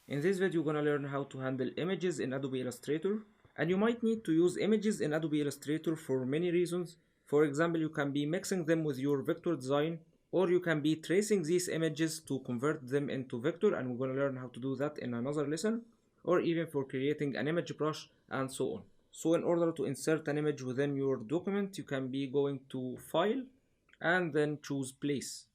In this video, you're gonna learn how to handle images in Adobe Illustrator. And you might need to use images in Adobe Illustrator for many reasons. For example, you can be mixing them with your vector design, or you can be tracing these images to convert them into vector, and we're gonna learn how to do that in another lesson, or even for creating an image brush and so on. So in order to insert an image within your document, you can be going to File and then choose Place,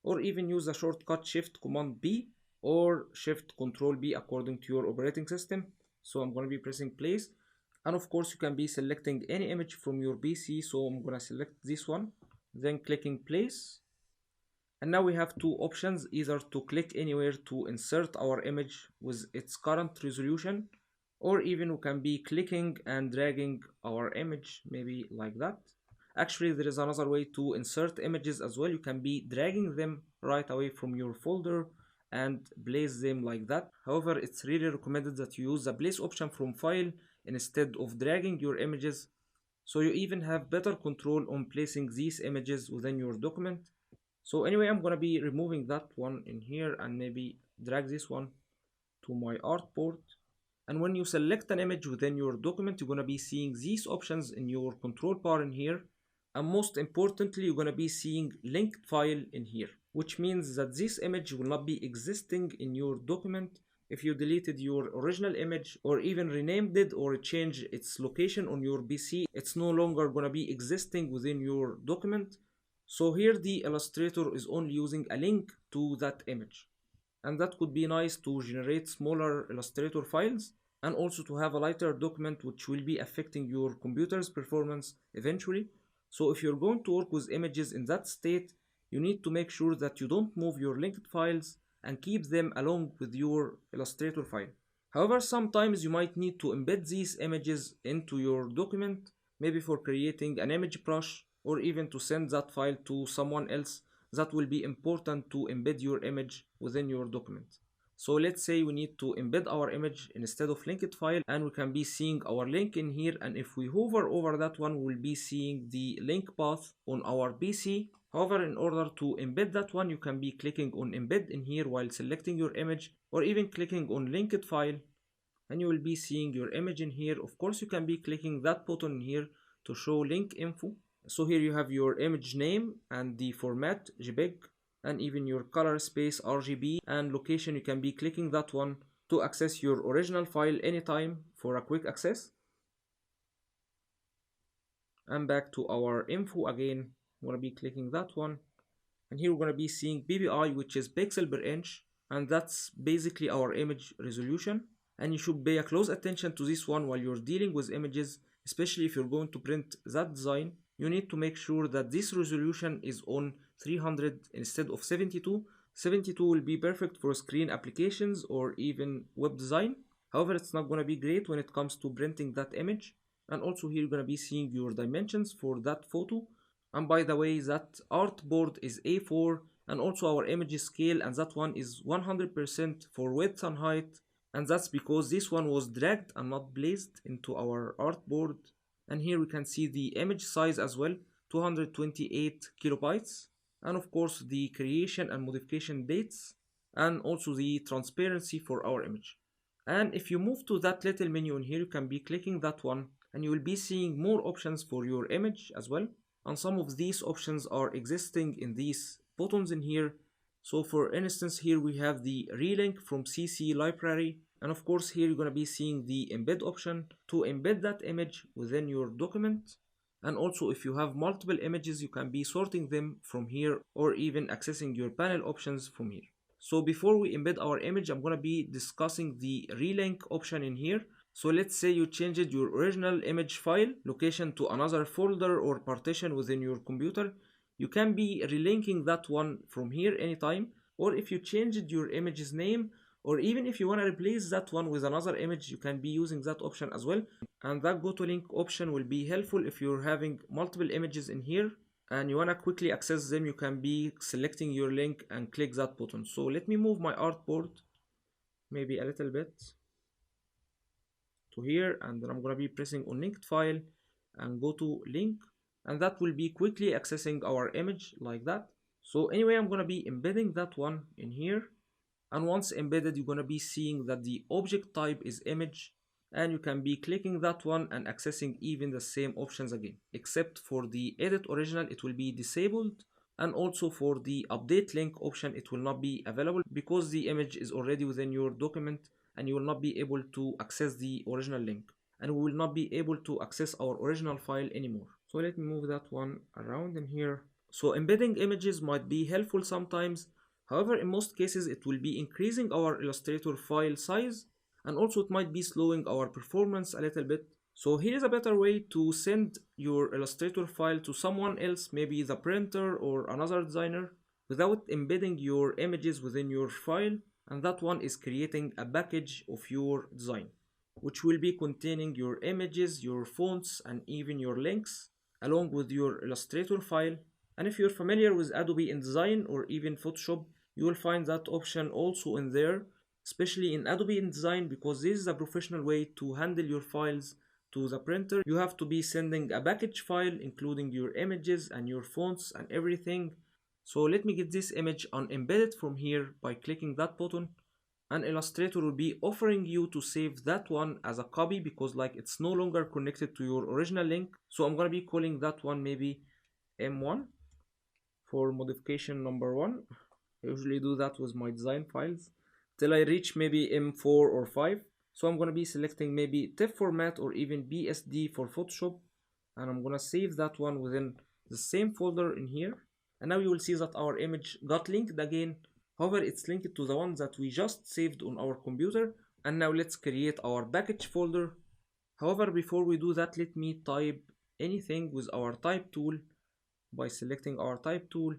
or even use a shortcut Shift Command B or Shift Control B according to your operating system. So I'm going to be pressing place, and of course you can be selecting any image from your PC. So I'm going to select this one, then clicking place, and now we have two options: either to click anywhere to insert our image with its current resolution, or even we can be clicking and dragging our image, maybe like that. Actually, there is another way to insert images as well. You can be dragging them right away from your folder and place them like that. However, it's really recommended that you use the place option from file instead of dragging your images, so you even have better control on placing these images within your document. So anyway, I'm gonna be removing that one in here and maybe drag this one to my artboard. And when you select an image within your document, you're gonna be seeing these options in your control bar in here. And most importantly, you're gonna be seeing linked file in here, which means that this image will not be existing in your document. If you deleted your original image or even renamed it or changed its location on your PC, it's no longer gonna be existing within your document. So here the illustrator is only using a link to that image. And that could be nice to generate smaller Illustrator files and also to have a lighter document which will be affecting your computer's performance eventually. So if you're going to work with images in that state, you need to make sure that you don't move your linked files and keep them along with your Illustrator file. However, sometimes you might need to embed these images into your document, maybe for creating an image brush or even to send that file to someone else that will be important to embed your image within your document. So let's say we need to embed our image instead of linked file, and we can be seeing our link in here, and if we hover over that one, we'll be seeing the link path on our PC. However, in order to embed that one, you can be clicking on embed in here while selecting your image, or even clicking on linked file, and you will be seeing your image in here. Of course, you can be clicking that button in here to show link info. So here you have your image name and the format JPEG, and even your color space RGB, and location. You can be clicking that one to access your original file anytime for a quick access. And back to our info again, I'm gonna be clicking that one, and here we're gonna be seeing PPI, which is pixel per inch, and that's basically our image resolution. And you should pay a close attention to this one while you're dealing with images, especially if you're going to print that design. You need to make sure that this resolution is on 300 instead of 72. 72 will be perfect for screen applications or even web design. However, it's not going to be great when it comes to printing that image. And also here you're going to be seeing your dimensions for that photo. And by the way, that artboard is A4, and also our image scale, and that one is 100% for width and height. And that's because this one was dragged and not placed into our artboard. And here we can see the image size as well, 228 kilobytes, and of course the creation and modification dates, and also the transparency for our image. And if you move to that little menu in here, you can be clicking that one, and you will be seeing more options for your image as well. And some of these options are existing in these buttons in here. So for instance, here we have the relink from CC library, and of course here you're going to be seeing the embed option to embed that image within your document. And also if you have multiple images, you can be sorting them from here or even accessing your panel options from here. So before we embed our image, I'm going to be discussing the relink option in here. So let's say you changed your original image file location to another folder or partition within your computer. You can be relinking that one from here anytime, or if you changed your image's name, or even if you want to replace that one with another image, you can be using that option as well. And that go to link option will be helpful if you're having multiple images in here and you want to quickly access them. You can be selecting your link and click that button. So let me move my artboard maybe a little bit to here, and then I'm going to be pressing on linked file and go to link, and that will be quickly accessing our image like that. So anyway, I'm going to be embedding that one in here, And once embedded, you're gonna be seeing that the object type is image, and you can be clicking that one and accessing even the same options again, except for the edit original it will be disabled, and also for the update link option it will not be available because the image is already within your document and you will not be able to access the original link, and we will not be able to access our original file anymore. So let me move that one around in here. So embedding images might be helpful sometimes. However, in most cases it will be increasing our Illustrator file size, and also it might be slowing our performance a little bit. So here is a better way to send your Illustrator file to someone else, maybe the printer or another designer, without embedding your images within your file, and that one is creating a package of your design, which will be containing your images, your fonts, and even your links, along with your Illustrator file. And if you're familiar with Adobe InDesign or even Photoshop, you will find that option also in there, especially in Adobe InDesign, because this is a professional way to handle your files to the printer. You have to be sending a package file including your images and your fonts and everything. So let me get this image unembedded from here by clicking that button, and Illustrator will be offering you to save that one as a copy because like it's no longer connected to your original link. So I'm gonna be calling that one maybe M1 for modification number 1. I usually do that with my design files till I reach maybe M4 or 5. So I'm gonna be selecting maybe TIFF format or even BSD for Photoshop, and I'm gonna save that one within the same folder in here. And now you will see that our image got linked again. However, it's linked to the one that we just saved on our computer. And now let's create our package folder. However, before we do that, let me type anything with our type tool by selecting our type tool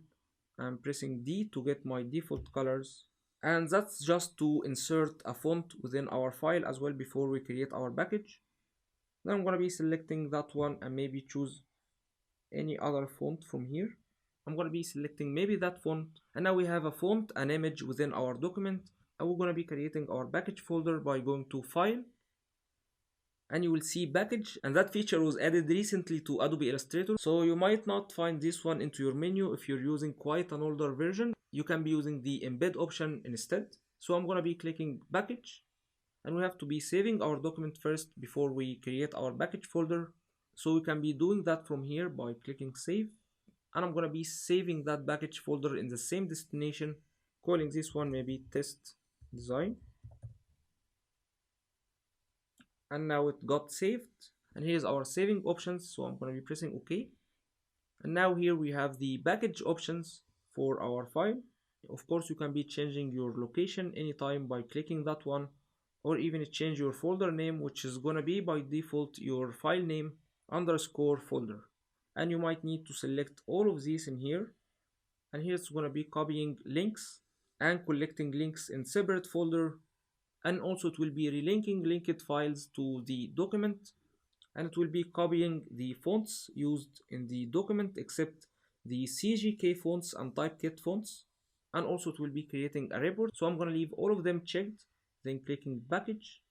and pressing D to get my default colors. And that's just to insert a font within our file as well before we create our package. Then I'm gonna be selecting that one and maybe choose any other font from here. I'm gonna be selecting maybe that font, and now we have a font and image within our document, and we're gonna be creating our package folder by going to File, and you will see package, and that feature was added recently to Adobe Illustrator, so you might not find this one into your menu if you're using quite an older version. You can be using the embed option instead. So I'm gonna be clicking package, and we have to be saving our document first before we create our package folder. So we can be doing that from here by clicking save, and I'm gonna be saving that package folder in the same destination, calling this one maybe test design. And now it got saved, and here's our saving options, so I'm gonna be pressing OK. And now here we have the package options for our file. Of course, you can be changing your location anytime by clicking that one, or even change your folder name, which is gonna be by default your file name underscore folder. And you might need to select all of these in here, and here it's gonna be copying links and collecting links in separate folder, and also it will be relinking linked files to the document, and it will be copying the fonts used in the document except the CGK fonts and typekit fonts, and also it will be creating a report. So I'm gonna leave all of them checked, then clicking package,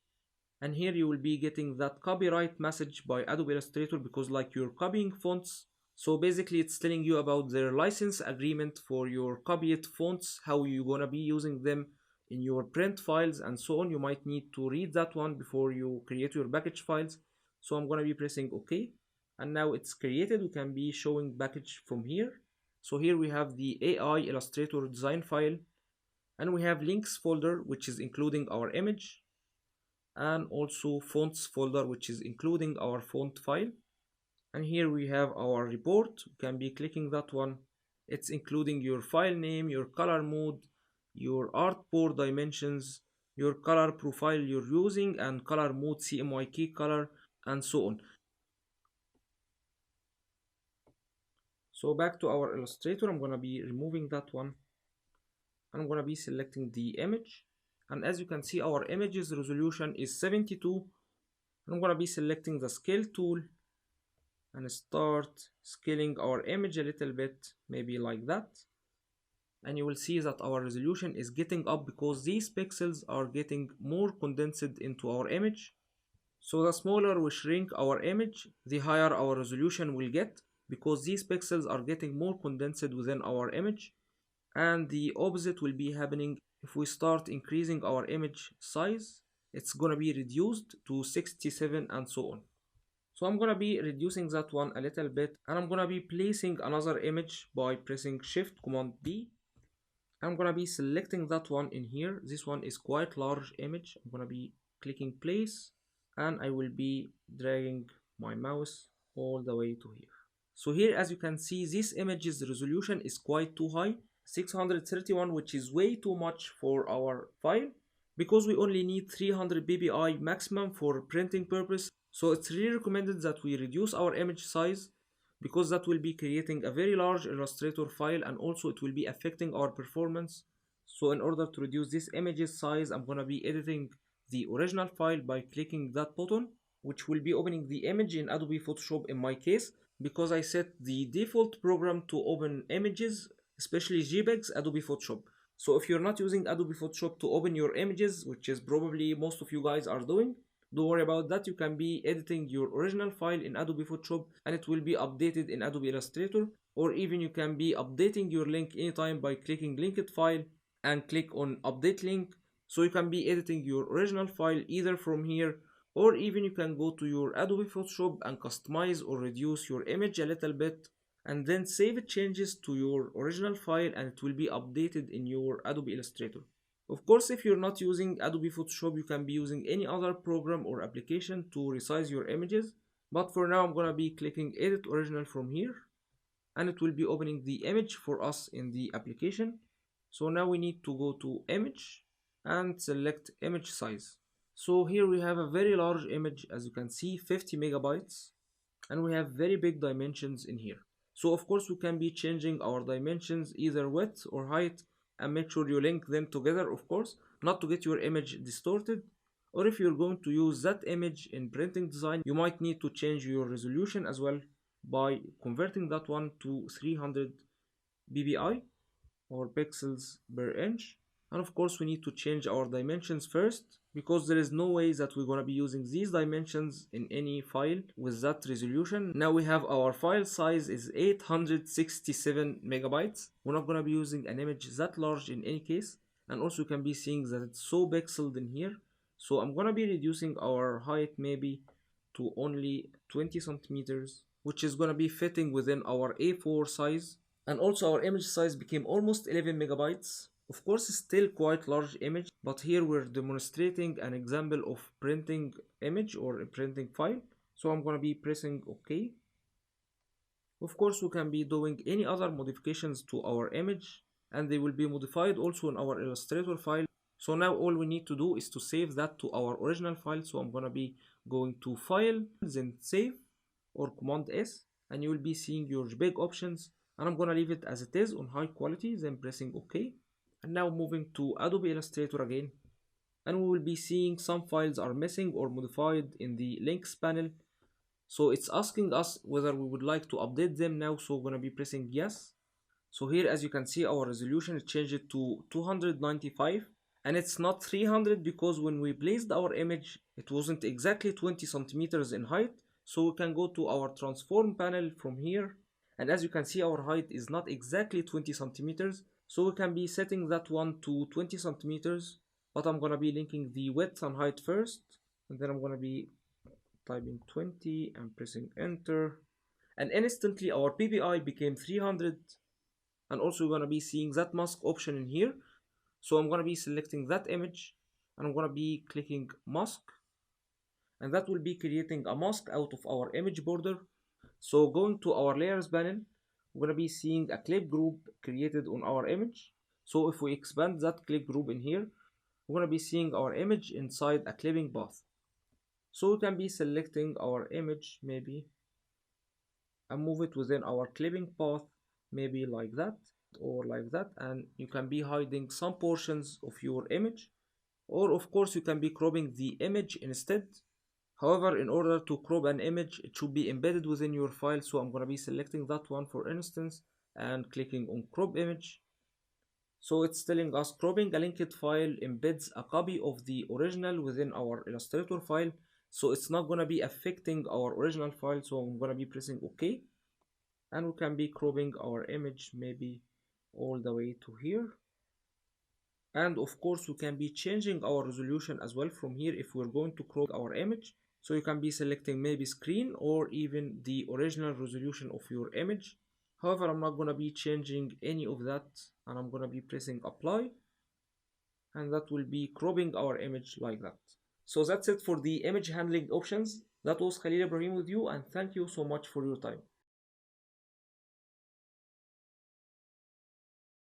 and here you will be getting that copyright message by Adobe Illustrator because like you're copying fonts. So basically it's telling you about their license agreement for your copied fonts, how you're gonna be using them in your print files and so on. You might need to read that one before you create your package files. So I'm gonna be pressing OK, and now it's created. We can be showing package from here. So here we have the AI Illustrator design file, and we have links folder which is including our image, and also fonts folder which is including our font file. And here we have our report. You can be clicking that one. It's including your file name, your color mode, your artboard dimensions, your color profile you're using, and color mode CMYK color, and so on. So back to our Illustrator, I'm gonna be removing that one. I'm gonna be selecting the image, and as you can see our image's resolution is 72. I'm gonna be selecting the scale tool and start scaling our image a little bit, maybe like that. And you will see that our resolution is getting up because these pixels are getting more condensed into our image. So the smaller we shrink our image, the higher our resolution will get because these pixels are getting more condensed within our image. And the opposite will be happening if we start increasing our image size, it's gonna be reduced to 67 and so on. So I'm gonna be reducing that one a little bit, and I'm gonna be placing another image by pressing Shift Command B. I'm gonna be selecting that one in here. This one is quite large image. I'm gonna be clicking place, and I will be dragging my mouse all the way to here. So here, as you can see, this image's resolution is quite too high, 631, which is way too much for our file, because we only need 300 ppi maximum for printing purpose. So it's really recommended that we reduce our image size, because that will be creating a very large Illustrator file, and also it will be affecting our performance. So in order to reduce this image's size, I'm gonna be editing the original file by clicking that button, which will be opening the image in Adobe Photoshop in my case, because I set the default program to open images, especially JPEGs, Adobe Photoshop. So if you're not using Adobe Photoshop to open your images, which is probably most of you guys are doing, don't worry about that. You can be editing your original file in Adobe Photoshop and it will be updated in Adobe Illustrator, or even you can be updating your link anytime by clicking linked file and click on update link. So you can be editing your original file either from here, or even you can go to your Adobe Photoshop and customize or reduce your image a little bit, and then save changes to your original file and it will be updated in your Adobe Illustrator. Of course, if you're not using Adobe Photoshop, you can be using any other program or application to resize your images. But for now, I'm gonna be clicking edit original from here, and it will be opening the image for us in the application. So now we need to go to image and select image size. So here we have a very large image, as you can see, 50 megabytes, and we have very big dimensions in here. So of course we can be changing our dimensions, either width or height, and make sure you link them together, of course, not to get your image distorted. Or if you're going to use that image in printing design, you might need to change your resolution as well by converting that one to 300 ppi or pixels per inch. And of course we need to change our dimensions first, because there is no way that we're gonna be using these dimensions in any file with that resolution. Now we have our file size is 867 megabytes. We're not gonna be using an image that large in any case, and also you can be seeing that it's so pixeled in here. So I'm gonna be reducing our height maybe to only 20 centimeters, which is gonna be fitting within our A4 size. And also our image size became almost 11 megabytes. Of course, it's still quite large image, but here we're demonstrating an example of printing image or a printing file. So I'm gonna be pressing OK. Of course, we can be doing any other modifications to our image, and they will be modified also in our Illustrator file. So now all we need to do is to save that to our original file. So I'm gonna be going to File, then Save, or Command S, and you will be seeing your JPEG options. And I'm gonna leave it as it is on high quality, then pressing OK. And now moving to Adobe Illustrator again, and we will be seeing some files are missing or modified in the links panel. So it's asking us whether we would like to update them now, so we're gonna be pressing yes. So here, as you can see, our resolution is changed to 295, and it's not 300 because when we placed our image it wasn't exactly 20 centimeters in height. So we can go to our transform panel from here, and as you can see, our height is not exactly 20 centimeters, so we can be setting that one to 20 centimeters. But I'm gonna be linking the width and height first, and then I'm gonna be typing 20 and pressing enter, and instantly our PPI became 300. And also you're gonna be seeing that mask option in here. So I'm gonna be selecting that image, and I'm gonna be clicking mask, and that will be creating a mask out of our image border. So going to our layers panel, we're gonna be seeing a clip group created on our image. So if we expand that clip group in here, we're gonna be seeing our image inside a clipping path. So we can be selecting our image maybe and move it within our clipping path, maybe like that or like that, and you can be hiding some portions of your image, or of course you can be cropping the image instead. However, in order to crop an image, it should be embedded within your file, so I'm going to be selecting that one for instance and clicking on crop image. So it's telling us cropping a linked file embeds a copy of the original within our Illustrator file, so it's not going to be affecting our original file. So I'm going to be pressing OK, and we can be cropping our image maybe all the way to here. And of course, we can be changing our resolution as well from here if we're going to crop our image. So you can be selecting maybe screen or even the original resolution of your image. However, I'm not going to be changing any of that, and I'm going to be pressing apply, and that will be cropping our image like that. So that's it for the image handling options. That was Khalil Ibrahim with you, and thank you so much for your time.